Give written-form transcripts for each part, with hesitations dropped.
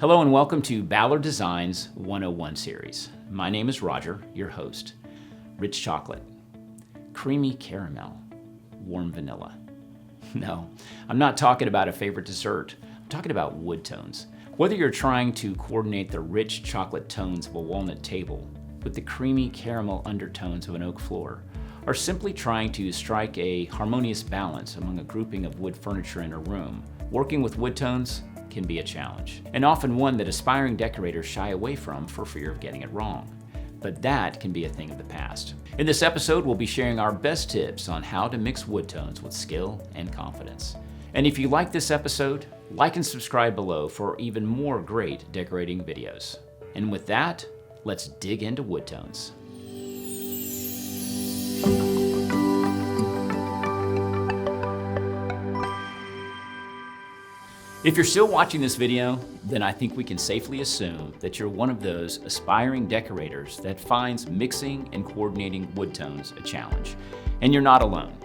Hello and welcome to Ballard Design's 101 series. My name is Roger, your host. Rich chocolate, creamy caramel, warm vanilla. No, I'm not talking about a favorite dessert. I'm talking about wood tones. Whether you're trying to coordinate the rich chocolate tones of a walnut table with the creamy caramel undertones of an oak floor, or simply trying to strike a harmonious balance among a grouping of wood furniture in a room, working with wood tones can be a challenge, and often one that aspiring decorators shy away from for fear of getting it wrong. But that can be a thing of the past. In this episode, we'll be sharing our best tips on how to mix wood tones with skill and confidence. And if you like this episode, like and subscribe below for even more great decorating videos. And with that, let's dig into wood tones. If you're still watching this video, then I think we can safely assume that you're one of those aspiring decorators that finds mixing and coordinating wood tones a challenge. And you're not alone.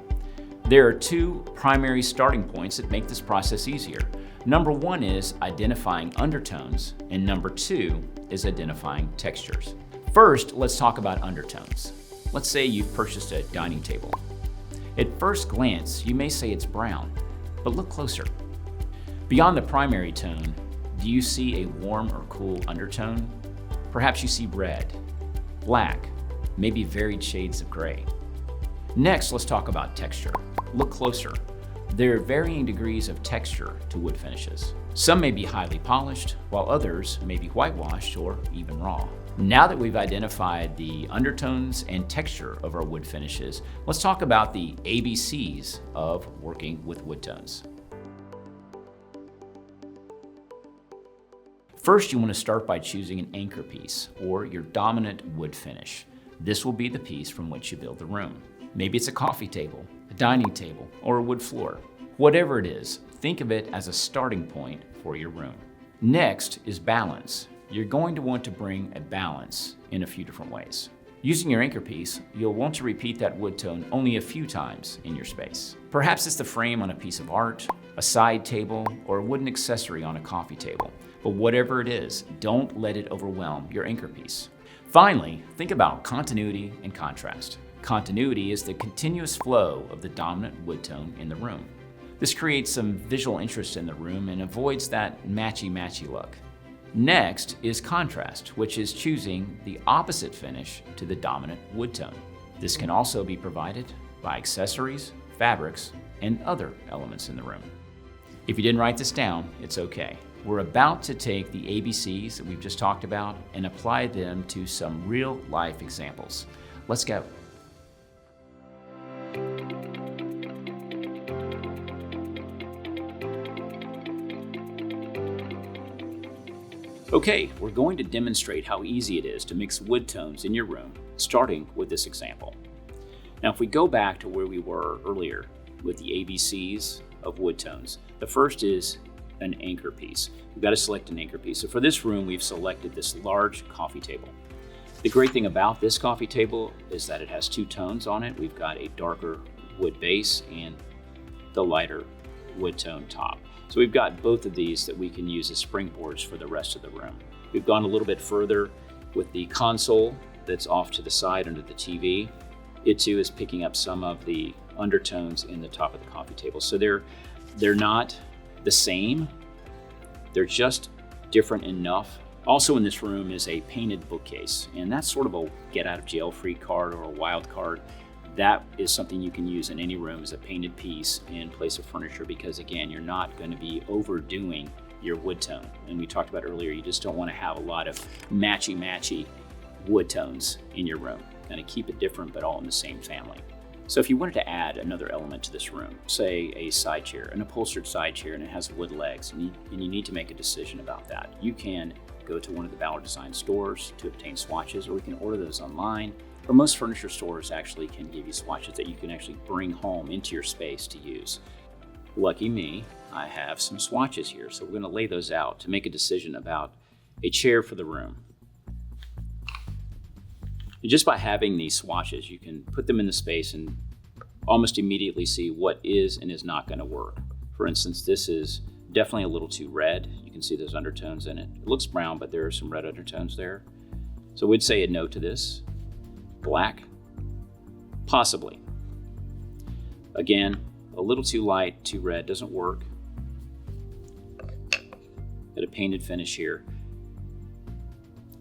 There are two primary starting points that make this process easier. Number one is identifying undertones, and number two is identifying textures. First, let's talk about undertones. Let's say you've purchased a dining table. At first glance, you may say it's brown, but look closer. Beyond the primary tone, do you see a warm or cool undertone? Perhaps you see red, black, maybe varied shades of gray. Next, let's talk about texture. Look closer. There are varying degrees of texture to wood finishes. Some may be highly polished, while others may be whitewashed or even raw. Now that we've identified the undertones and texture of our wood finishes, let's talk about the A.B.Cs of working with wood tones. First, you want to start by choosing an anchor piece or your dominant wood finish. This will be the piece from which you build the room. Maybe it's a coffee table, a dining table, or a wood floor. Whatever it is, think of it as a starting point for your room. Next is balance. You're going to want to bring a balance in a few different ways. Using your anchor piece, you'll want to repeat that wood tone only a few times in your space. Perhaps it's the frame on a piece of art, a side table, or a wooden accessory on a coffee table. But whatever it is, don't let it overwhelm your anchor piece. Finally, think about continuity and contrast. Continuity is the continuous flow of the dominant wood tone in the room. This creates some visual interest in the room and avoids that matchy-matchy look. Next is contrast, which is choosing the opposite finish to the dominant wood tone. This can also be provided by accessories, fabrics, and other elements in the room. If you didn't write this down, it's okay. We're about to take the ABCs that we've just talked about and apply them to some real-life examples. Let's go. Okay, we're going to demonstrate how easy it is to mix wood tones in your room, starting with this example. Now, if we go back to where we were earlier with the ABCs of wood tones, the first is an anchor piece. We've got to select an anchor piece. So for this room, we've selected this large coffee table. The great thing about this coffee table is that it has two tones on it. We've got a darker wood base and the lighter wood tone top. So we've got both of these that we can use as springboards for the rest of the room. We've gone a little bit further with the console that's off to the side under the TV. It too is picking up some of the undertones in the top of the coffee table. So they're not the same, they're just different enough. Also in this room is a painted bookcase, and that's sort of a get out of jail free card or a wild card. That is something you can use in any room as a painted piece in place of furniture because again, you're not going to be overdoing your wood tone. And we talked about earlier, you just don't want to have a lot of matchy wood tones in your room. Kind of keep it different, but all in the same family. So if you wanted to add another element to this room, say a side chair, an upholstered side chair, and it has wood legs, and you need to make a decision about that, you can go to one of the Ballard Design stores to obtain swatches, or we can order those online, or most furniture stores actually can give you swatches that you can actually bring home into your space to use. Lucky me, I have some swatches here, so we're going to lay those out to make a decision about a chair for the room. And just by having these swatches, you can put them in the space and almost immediately see what is and is not going to work. For instance, this is Definitely a little too red. You can see those undertones in it. It looks brown, but there are some red undertones there. So we'd say a no to this. Black? Possibly. Again, a little too light, too red, doesn't work. Got a painted finish here.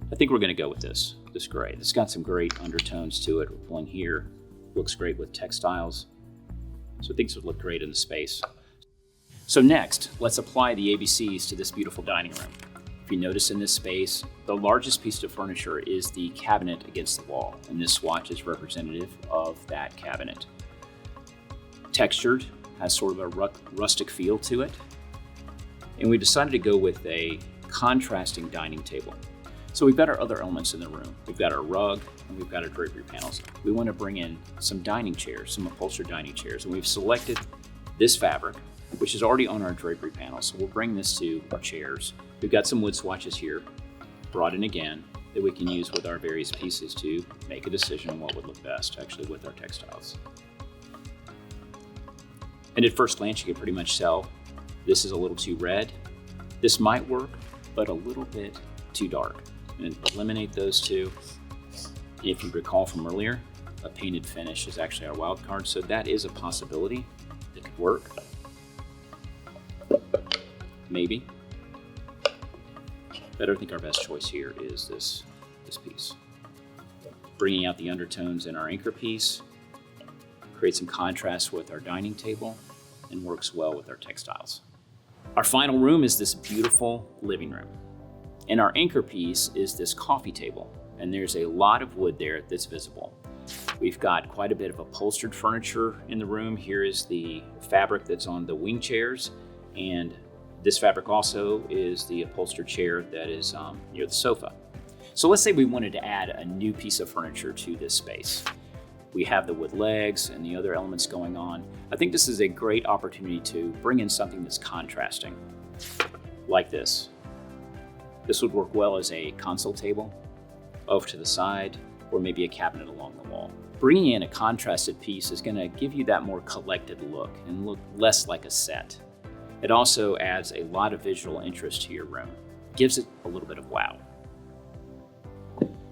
I think we're gonna go with this gray. It's got some great undertones to it. We're pulling here. Looks great with textiles. So I think this would look great in the space. So next, let's apply the ABCs to this beautiful dining room. If you notice in this space, the largest piece of furniture is the cabinet against the wall, and this swatch is representative of that cabinet. Textured, has sort of a rustic feel to it, and we decided to go with a contrasting dining table. So we've got our other elements in the room. We've got our rug, and we've got our drapery panels. We want to bring in some dining chairs, some upholstered dining chairs, and we've selected this fabric, which is already on our drapery panel. So we'll bring this to our chairs. We've got some wood swatches here, brought in again, that we can use with our various pieces to make a decision on what would look best actually with our textiles. And at first glance, you can pretty much tell this is a little too red. This might work, but a little bit too dark. And eliminate those two. If you recall from earlier, a painted finish is actually our wild card, so that is a possibility that could work. Maybe. But I think our best choice here is this piece. Bringing out the undertones in our anchor piece, create some contrast with our dining table, and works well with our textiles. Our final room is this beautiful living room. And our anchor piece is this coffee table, and there's a lot of wood there that's visible. We've got quite a bit of upholstered furniture in the room. Here is the fabric that's on the wing chairs, and this fabric also is the upholstered chair that is near the sofa. So let's say we wanted to add a new piece of furniture to this space. We have the wood legs and the other elements going on. I think this is a great opportunity to bring in something that's contrasting, like this. This would work well as a console table, off to the side, or maybe a cabinet along the wall. Bringing in a contrasted piece is going to give you that more collected look and look less like a set. It also adds a lot of visual interest to your room. Gives it a little bit of wow.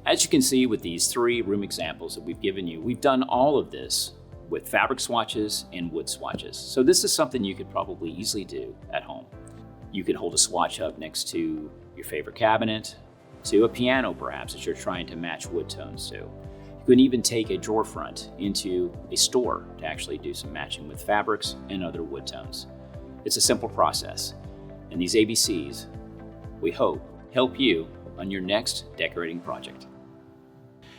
As you can see with these 3 room examples that we've given you, we've done all of this with fabric swatches and wood swatches. So this is something you could probably easily do at home. You could hold a swatch up next to your favorite cabinet, to a piano perhaps that you're trying to match wood tones to. You can even take a drawer front into a store to actually do some matching with fabrics and other wood tones. It's a simple process, and these ABCs, we hope, help you on your next decorating project.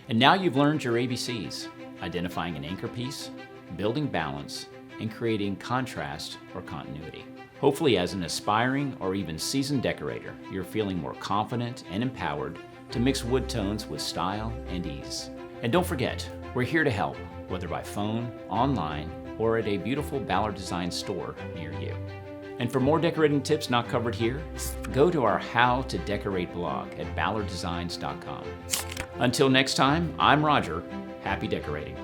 And now you've learned your ABCs, identifying an anchor piece, building balance, and creating contrast or continuity. Hopefully, as an aspiring or even seasoned decorator, you're feeling more confident and empowered to mix wood tones with style and ease. And don't forget, we're here to help, whether by phone, online, or at a beautiful Ballard Design store near you. And for more decorating tips not covered here, go to our How to Decorate blog at ballarddesigns.com. Until next time, I'm Roger. Happy decorating.